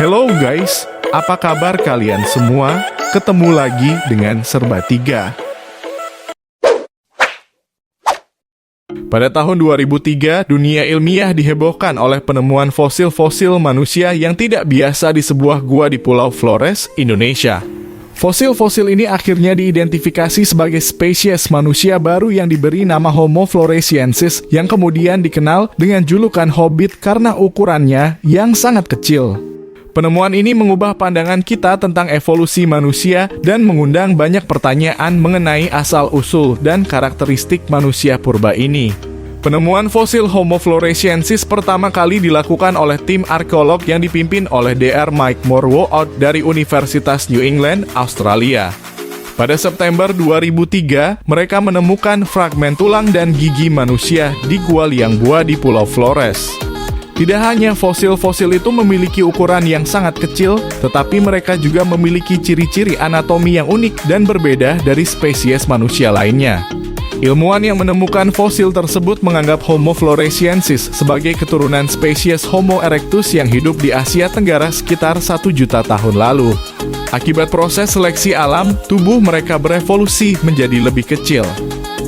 Hello guys, apa kabar kalian semua? Ketemu lagi dengan Serba 3. Pada tahun 2003, dunia ilmiah dihebohkan oleh penemuan fosil-fosil manusia yang tidak biasa di sebuah gua di Pulau Flores, Indonesia. Fosil-fosil ini akhirnya diidentifikasi sebagai spesies manusia baru yang diberi nama Homo floresiensis yang kemudian dikenal dengan julukan Hobbit karena ukurannya yang sangat kecil. Penemuan ini mengubah pandangan kita tentang evolusi manusia dan mengundang banyak pertanyaan mengenai asal-usul dan karakteristik manusia purba ini. Penemuan fosil Homo floresiensis pertama kali dilakukan oleh tim arkeolog yang dipimpin oleh Dr. Mike Morwood dari Universitas New England, Australia. Pada September 2003, mereka menemukan fragmen tulang dan gigi manusia di Gua Lianghua di Pulau Flores. Tidak hanya fosil-fosil itu memiliki ukuran yang sangat kecil, tetapi mereka juga memiliki ciri-ciri anatomi yang unik dan berbeda dari spesies manusia lainnya. Ilmuwan yang menemukan fosil tersebut menganggap Homo floresiensis sebagai keturunan spesies Homo erectus yang hidup di Asia Tenggara sekitar 1 juta tahun lalu. Akibat proses seleksi alam, tubuh mereka berevolusi menjadi lebih kecil.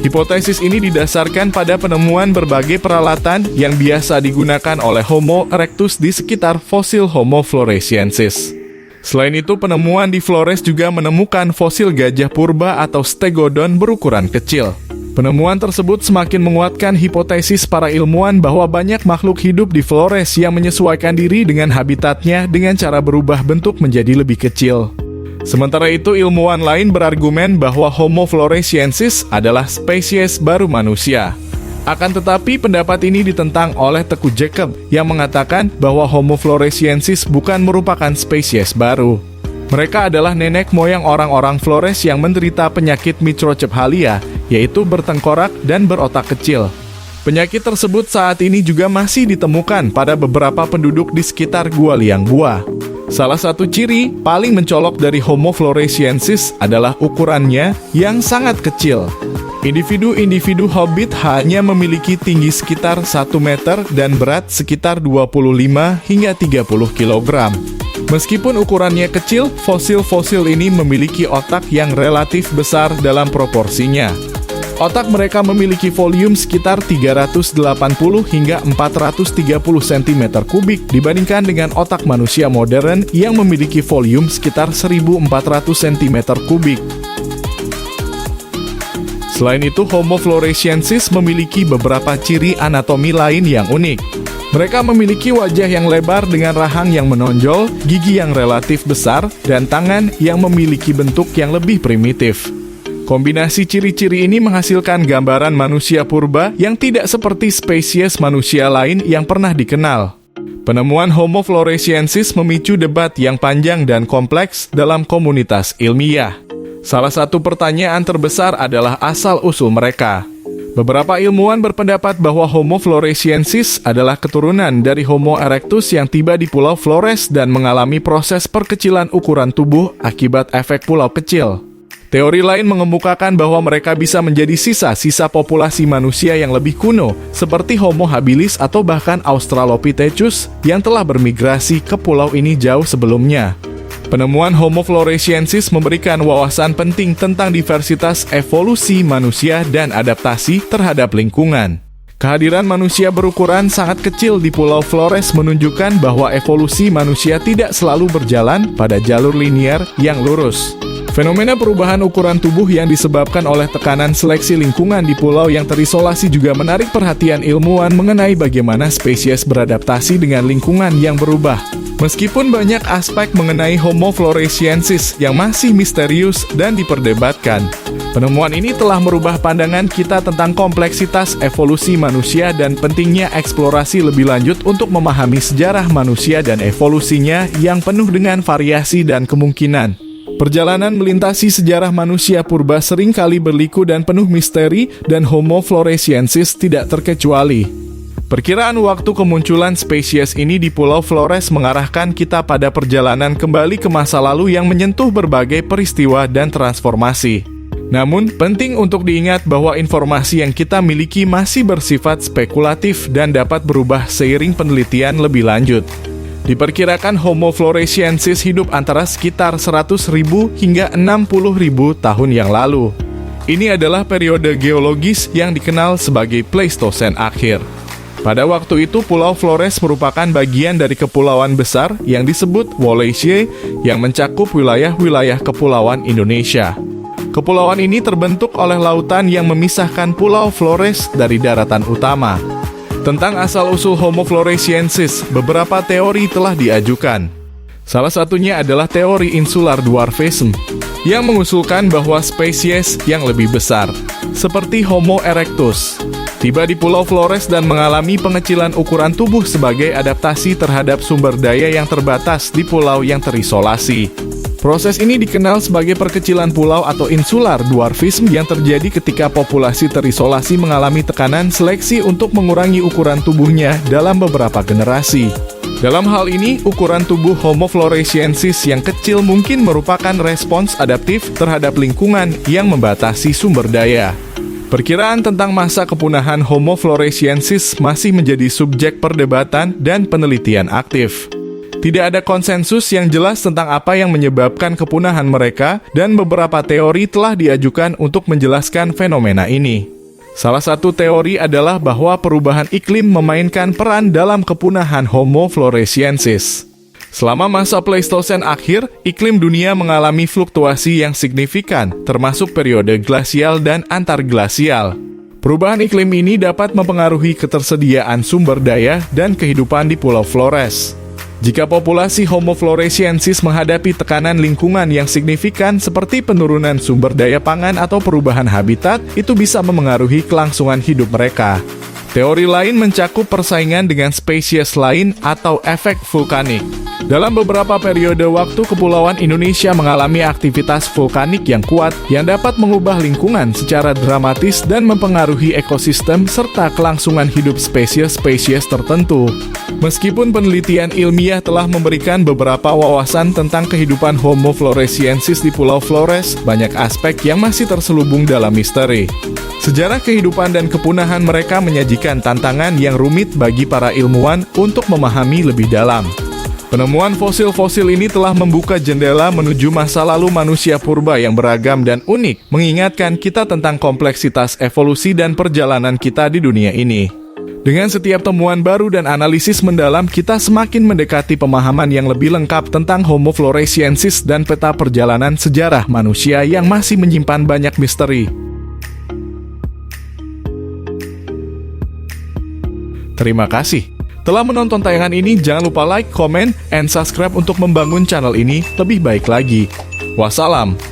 Hipotesis ini didasarkan pada penemuan berbagai peralatan yang biasa digunakan oleh Homo erectus di sekitar fosil Homo floresiensis. Selain itu, penemuan di Flores juga menemukan fosil gajah purba atau stegodon berukuran kecil. Penemuan tersebut semakin menguatkan hipotesis para ilmuwan bahwa banyak makhluk hidup di Flores yang menyesuaikan diri dengan habitatnya dengan cara berubah bentuk menjadi lebih kecil. Sementara itu, ilmuwan lain berargumen bahwa Homo floresiensis adalah spesies baru manusia. Akan tetapi, pendapat ini ditentang oleh Teguh Jacob yang mengatakan bahwa Homo floresiensis bukan merupakan spesies baru. Mereka adalah nenek moyang orang-orang Flores yang menderita penyakit microcephalia, yaitu bertengkorak dan berotak kecil. Penyakit tersebut saat ini juga masih ditemukan pada beberapa penduduk di sekitar Gua Lianghua. Salah satu ciri paling mencolok dari Homo floresiensis adalah ukurannya yang sangat kecil. Individu-individu Hobbit hanya memiliki tinggi sekitar 1 meter dan berat sekitar 25 hingga 30 kilogram. Meskipun ukurannya kecil, fosil-fosil ini memiliki otak yang relatif besar dalam proporsinya. Otak mereka memiliki volume sekitar 380 hingga 430 cm kubik dibandingkan dengan otak manusia modern yang memiliki volume sekitar 1400 cm kubik. Selain itu, Homo floresiensis memiliki beberapa ciri anatomi lain yang unik. Mereka memiliki wajah yang lebar dengan rahang yang menonjol, gigi yang relatif besar, dan tangan yang memiliki bentuk yang lebih primitif. Kombinasi ciri-ciri ini menghasilkan gambaran manusia purba yang tidak seperti spesies manusia lain yang pernah dikenal. Penemuan Homo floresiensis memicu debat yang panjang dan kompleks dalam komunitas ilmiah. Salah satu pertanyaan terbesar adalah asal-usul mereka. Beberapa ilmuwan berpendapat bahwa Homo floresiensis adalah keturunan dari Homo erectus yang tiba di Pulau Flores dan mengalami proses perkecilan ukuran tubuh akibat efek pulau kecil. Teori lain mengemukakan bahwa mereka bisa menjadi sisa-sisa populasi manusia yang lebih kuno, seperti Homo habilis atau bahkan Australopithecus yang telah bermigrasi ke pulau ini jauh sebelumnya. Penemuan Homo floresiensis memberikan wawasan penting tentang diversitas evolusi manusia dan adaptasi terhadap lingkungan. Kehadiran manusia berukuran sangat kecil di Pulau Flores menunjukkan bahwa evolusi manusia tidak selalu berjalan pada jalur linier yang lurus. Fenomena perubahan ukuran tubuh yang disebabkan oleh tekanan seleksi lingkungan di pulau yang terisolasi juga menarik perhatian ilmuwan mengenai bagaimana spesies beradaptasi dengan lingkungan yang berubah. Meskipun banyak aspek mengenai Homo floresiensis yang masih misterius dan diperdebatkan, penemuan ini telah merubah pandangan kita tentang kompleksitas evolusi manusia dan pentingnya eksplorasi lebih lanjut untuk memahami sejarah manusia dan evolusinya yang penuh dengan variasi dan kemungkinan. Perjalanan melintasi sejarah manusia purba seringkali berliku dan penuh misteri, dan Homo floresiensis tidak terkecuali. Perkiraan waktu kemunculan spesies ini di Pulau Flores mengarahkan kita pada perjalanan kembali ke masa lalu yang menyentuh berbagai peristiwa dan transformasi. Namun, penting untuk diingat bahwa informasi yang kita miliki masih bersifat spekulatif dan dapat berubah seiring penelitian lebih lanjut. Diperkirakan Homo floresiensis hidup antara sekitar 100.000 hingga 60.000 tahun yang lalu. Ini adalah periode geologis yang dikenal sebagai Pleistosen akhir. Pada waktu itu, Pulau Flores merupakan bagian dari kepulauan besar yang disebut Wallacea yang mencakup wilayah-wilayah kepulauan Indonesia. Kepulauan ini terbentuk oleh lautan yang memisahkan Pulau Flores dari daratan utama. Tentang asal-usul Homo floresiensis, beberapa teori telah diajukan. Salah satunya adalah teori insular dwarfism, yang mengusulkan bahwa spesies yang lebih besar, seperti Homo erectus, tiba di Pulau Flores dan mengalami pengecilan ukuran tubuh sebagai adaptasi terhadap sumber daya yang terbatas di pulau yang terisolasi. Proses ini dikenal sebagai perkecilan pulau atau insular dwarfism yang terjadi ketika populasi terisolasi mengalami tekanan seleksi untuk mengurangi ukuran tubuhnya dalam beberapa generasi. Dalam hal ini, ukuran tubuh Homo floresiensis yang kecil mungkin merupakan respons adaptif terhadap lingkungan yang membatasi sumber daya. Perkiraan tentang masa kepunahan Homo floresiensis masih menjadi subjek perdebatan dan penelitian aktif. Tidak ada konsensus yang jelas tentang apa yang menyebabkan kepunahan mereka, dan beberapa teori telah diajukan untuk menjelaskan fenomena ini. Salah satu teori adalah bahwa perubahan iklim memainkan peran dalam kepunahan Homo floresiensis. Selama masa Pleistosen akhir, iklim dunia mengalami fluktuasi yang signifikan, termasuk periode glasial dan antarglasial. Perubahan iklim ini dapat mempengaruhi ketersediaan sumber daya dan kehidupan di Pulau Flores. Jika populasi Homo floresiensis menghadapi tekanan lingkungan yang signifikan seperti penurunan sumber daya pangan atau perubahan habitat, itu bisa memengaruhi kelangsungan hidup mereka. Teori lain mencakup persaingan dengan spesies lain atau efek vulkanik. Dalam beberapa periode waktu, kepulauan Indonesia mengalami aktivitas vulkanik yang kuat yang dapat mengubah lingkungan secara dramatis dan mempengaruhi ekosistem serta kelangsungan hidup spesies-spesies tertentu. Meskipun penelitian ilmiah telah memberikan beberapa wawasan tentang kehidupan Homo floresiensis di Pulau Flores, banyak aspek yang masih terselubung dalam misteri. Sejarah kehidupan dan kepunahan mereka menyajikan tantangan yang rumit bagi para ilmuwan untuk memahami lebih dalam. Penemuan fosil-fosil ini telah membuka jendela menuju masa lalu manusia purba yang beragam dan unik, mengingatkan kita tentang kompleksitas evolusi dan perjalanan kita di dunia ini. Dengan setiap temuan baru dan analisis mendalam, kita semakin mendekati pemahaman yang lebih lengkap tentang Homo floresiensis dan peta perjalanan sejarah manusia yang masih menyimpan banyak misteri. Terima kasih telah menonton tayangan ini. Jangan lupa like, comment, and subscribe untuk membangun channel ini lebih baik lagi. Wassalam.